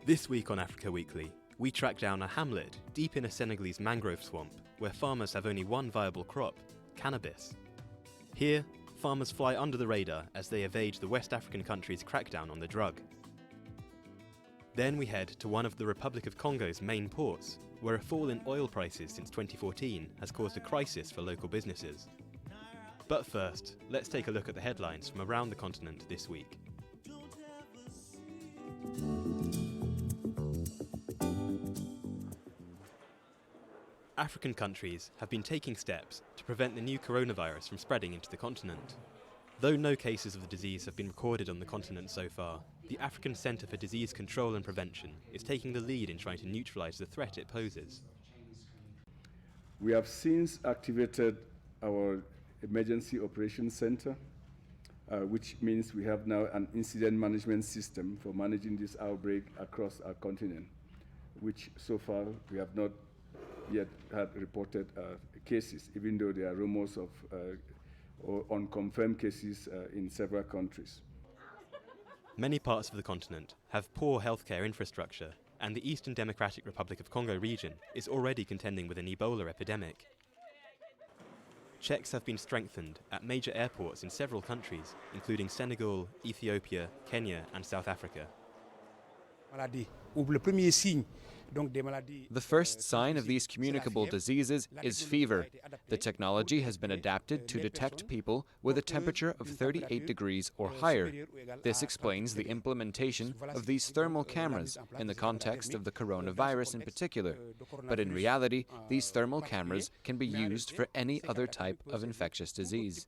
This week on Africa Weekly, we track down a hamlet deep in a Senegalese mangrove swamp where farmers have only one viable crop, cannabis. Here, farmers fly under the radar as they evade the West African country's crackdown on the drug. Then we head to one of the Republic of Congo's main ports, where a fall in oil prices since 2014 has caused a crisis for local businesses. But first, let's take a look at the headlines from around the continent this week. African countries have been taking steps to prevent the new coronavirus from spreading into the continent. Though no cases of the disease have been recorded on the continent so far, the African Centre for Disease Control and Prevention is taking the lead in trying to neutralise the threat it poses. We have since activated our Emergency Operations Centre, which means we have now an incident management system for managing this outbreak across our continent, which so far we have not yet had reported cases, even though there are rumors of or unconfirmed cases in several countries. Many parts of the continent have poor healthcare infrastructure, and the Eastern Democratic Republic of Congo region is already contending with an Ebola epidemic. Checks have been strengthened at major airports in several countries, including Senegal, Ethiopia, Kenya and South Africa. The first sign of these communicable diseases is fever. The technology has been adapted to detect people with a temperature of 38 degrees or higher. This explains the implementation of these thermal cameras in the context of the coronavirus in particular. But in reality, these thermal cameras can be used for any other type of infectious disease.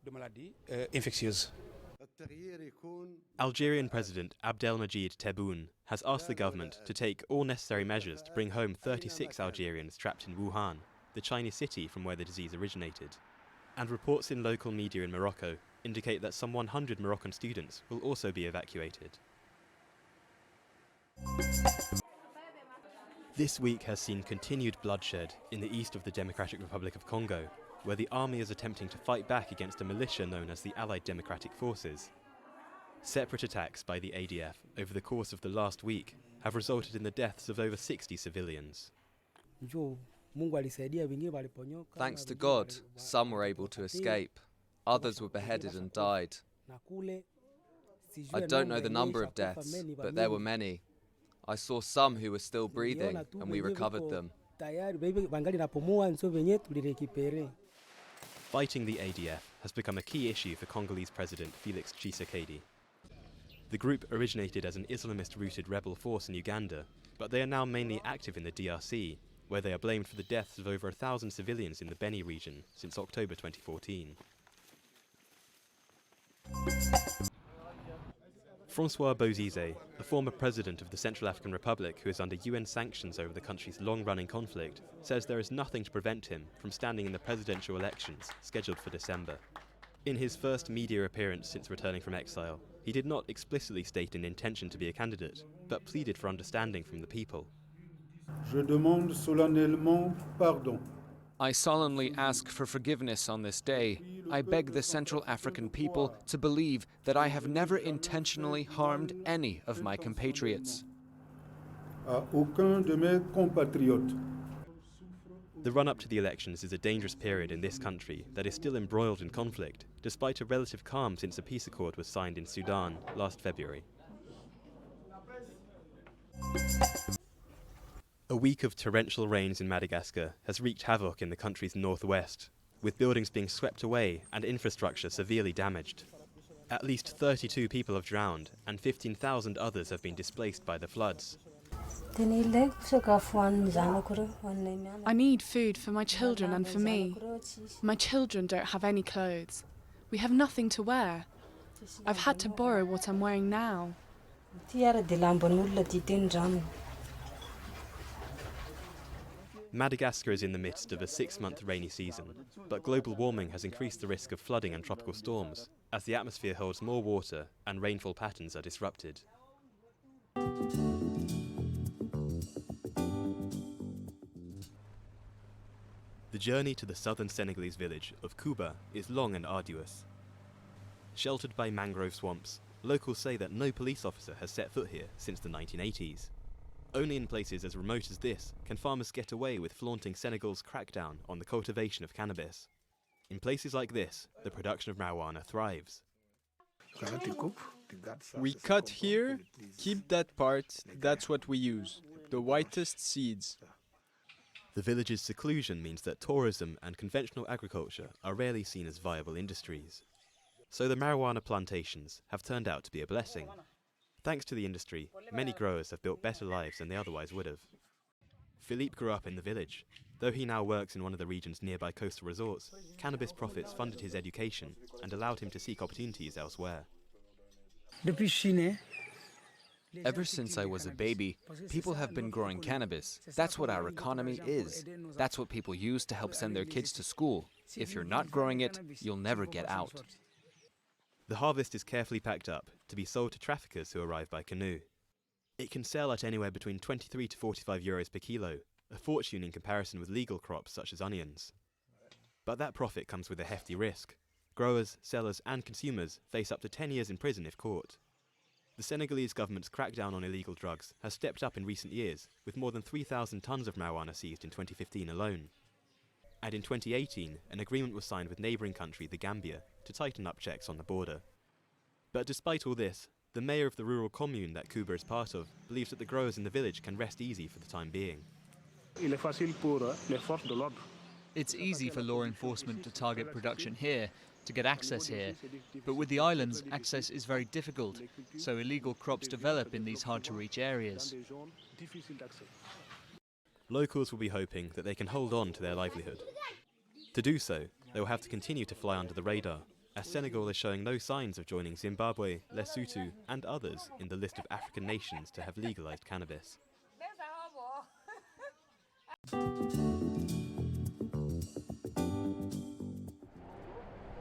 Algerian President Abdelmajid Tebboune has asked the government to take all necessary measures to bring home 36 Algerians trapped in Wuhan, the Chinese city from where the disease originated. And reports in local media in Morocco indicate that some 100 Moroccan students will also be evacuated. This week has seen continued bloodshed in the east of the Democratic Republic of Congo, where the army is attempting to fight back against a militia known as the Allied Democratic Forces. Separate attacks by the ADF over the course of the last week have resulted in the deaths of over 60 civilians. Thanks to God, some were able to escape. Others were beheaded and died. I don't know the number of deaths, but there were many. I saw some who were still breathing, and we recovered them. Fighting the ADF has become a key issue for Congolese President Félix Tshisekedi. The group originated as an Islamist-rooted rebel force in Uganda, but they are now mainly active in the DRC, where they are blamed for the deaths of over 1,000 civilians in the Beni region since October 2014. François Bozizé, the former president of the Central African Republic who is under UN sanctions over the country's long-running conflict, says there is nothing to prevent him from standing in the presidential elections scheduled for December. In his first media appearance since returning from exile, he did not explicitly state an intention to be a candidate, but pleaded for understanding from the people. Je demande solennellement pardon. I solemnly ask for forgiveness on this day. I beg the Central African people to believe that I have never intentionally harmed any of my compatriots. À aucun de mes compatriotes. The run-up to the elections is a dangerous period in this country that is still embroiled in conflict, despite a relative calm since a peace accord was signed in Sudan last February. A week of torrential rains in Madagascar has wreaked havoc in the country's northwest, with buildings being swept away and infrastructure severely damaged. At least 32 people have drowned and 15,000 others have been displaced by the floods. I need food for my children and for me. My children don't have any clothes. We have nothing to wear. I've had to borrow what I'm wearing now. Madagascar is in the midst of a 6-month rainy season, but global warming has increased the risk of flooding and tropical storms, as the atmosphere holds more water and rainfall patterns are disrupted. The journey to the southern Senegalese village of Kuba is long and arduous. Sheltered by mangrove swamps, locals say that no police officer has set foot here since the 1980s. Only in places as remote as this can farmers get away with flaunting Senegal's crackdown on the cultivation of cannabis. In places like this, the production of marijuana thrives. We cut here, keep that part, that's what we use. The whitest seeds. The village's seclusion means that tourism and conventional agriculture are rarely seen as viable industries. So the marijuana plantations have turned out to be a blessing. Thanks to the industry, many growers have built better lives than they otherwise would have. Philippe grew up in the village. Though he now works in one of the region's nearby coastal resorts, cannabis profits funded his education and allowed him to seek opportunities elsewhere. Ever since I was a baby, people have been growing cannabis. That's what our economy is. That's what people use to help send their kids to school. If you're not growing it, you'll never get out. The harvest is carefully packed up to be sold to traffickers who arrive by canoe. It can sell at anywhere between 23 to 45 euros per kilo, a fortune in comparison with legal crops such as onions. But that profit comes with a hefty risk. Growers, sellers and consumers face up to 10 years in prison if caught. The Senegalese government's crackdown on illegal drugs has stepped up in recent years, with more than 3,000 tons of marijuana seized in 2015 alone. And in 2018, an agreement was signed with neighbouring country, the Gambia, to tighten up checks on the border. But despite all this, the mayor of the rural commune that Kuba is part of believes that the growers in the village can rest easy for the time being. It's easy for law enforcement to target production here, to get access here, but with the islands, access is very difficult, so illegal crops develop in these hard-to-reach areas. Locals will be hoping that they can hold on to their livelihood. To do so, they will have to continue to fly under the radar, as Senegal is showing no signs of joining Zimbabwe, Lesotho and others in the list of African nations to have legalized cannabis.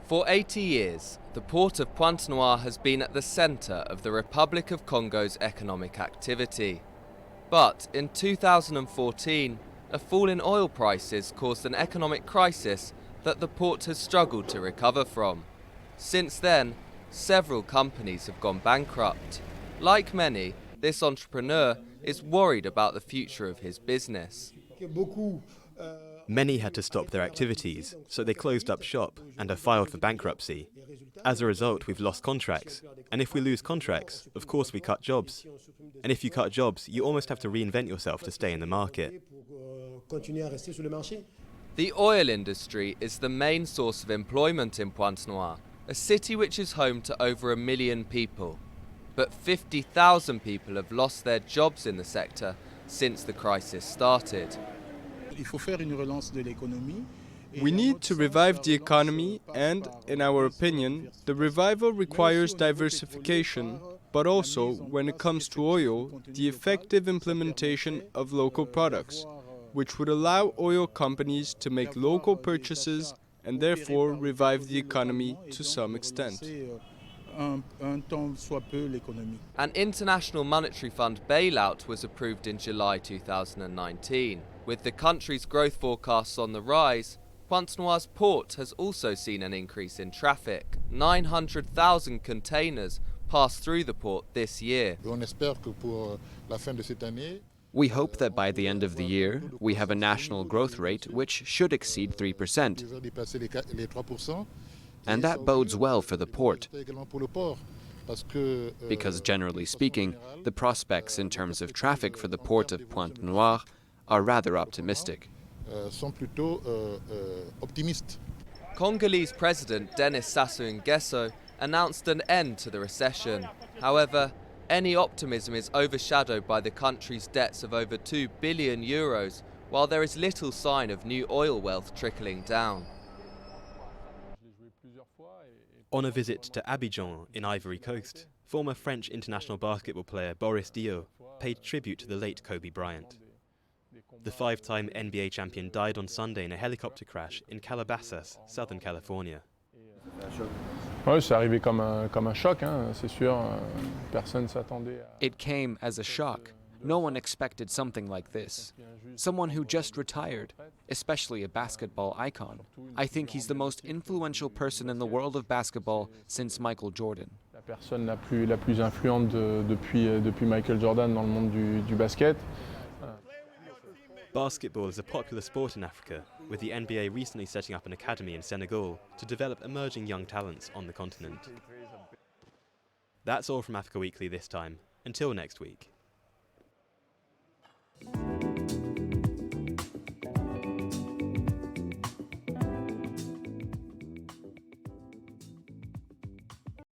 For 80 years, the port of Pointe-Noire has been at the centre of the Republic of Congo's economic activity. But in 2014, a fall in oil prices caused an economic crisis that the port has struggled to recover from. Since then, several companies have gone bankrupt. Like many, this entrepreneur is worried about the future of his business. Many had to stop their activities, so they closed up shop and have filed for bankruptcy. As a result, we've lost contracts, and if we lose contracts, of course we cut jobs. And if you cut jobs, you almost have to reinvent yourself to stay in the market. The oil industry is the main source of employment in Pointe-Noire, a city which is home to over 1 million people. But 50,000 people have lost their jobs in the sector since the crisis started. We need to revive the economy and, in our opinion, the revival requires diversification, but also, when it comes to oil, the effective implementation of local products, which would allow oil companies to make local purchases and therefore revive the economy to some extent. An International Monetary Fund bailout was approved in July 2019. With the country's growth forecasts on the rise, Pointe-Noire's port has also seen an increase in traffic. 900,000 containers passed through the port this year. We hope that by the end of the year, we have a national growth rate which should exceed 3%. And that bodes well for the port, because generally speaking, the prospects in terms of traffic for the port of Pointe-Noire are rather optimistic. Congolese President Denis Sassou Nguesso announced an end to the recession. However, any optimism is overshadowed by the country's debts of over 2 billion euros, while there is little sign of new oil wealth trickling down. On a visit to Abidjan in Ivory Coast, former French international basketball player Boris Diaw paid tribute to the late Kobe Bryant. The 5-time NBA champion died on Sunday in a helicopter crash in Calabasas, Southern California. It came as a shock. No one expected something like this. Someone who just retired, especially a basketball icon. I think he's the most influential person in the world of basketball since Michael Jordan. Personne la plus influente depuis Michael Jordan dans le monde du basket. Basketball is a popular sport in Africa, with the NBA recently setting up an academy in Senegal to develop emerging young talents on the continent. That's all from Africa Weekly this time. Until next week.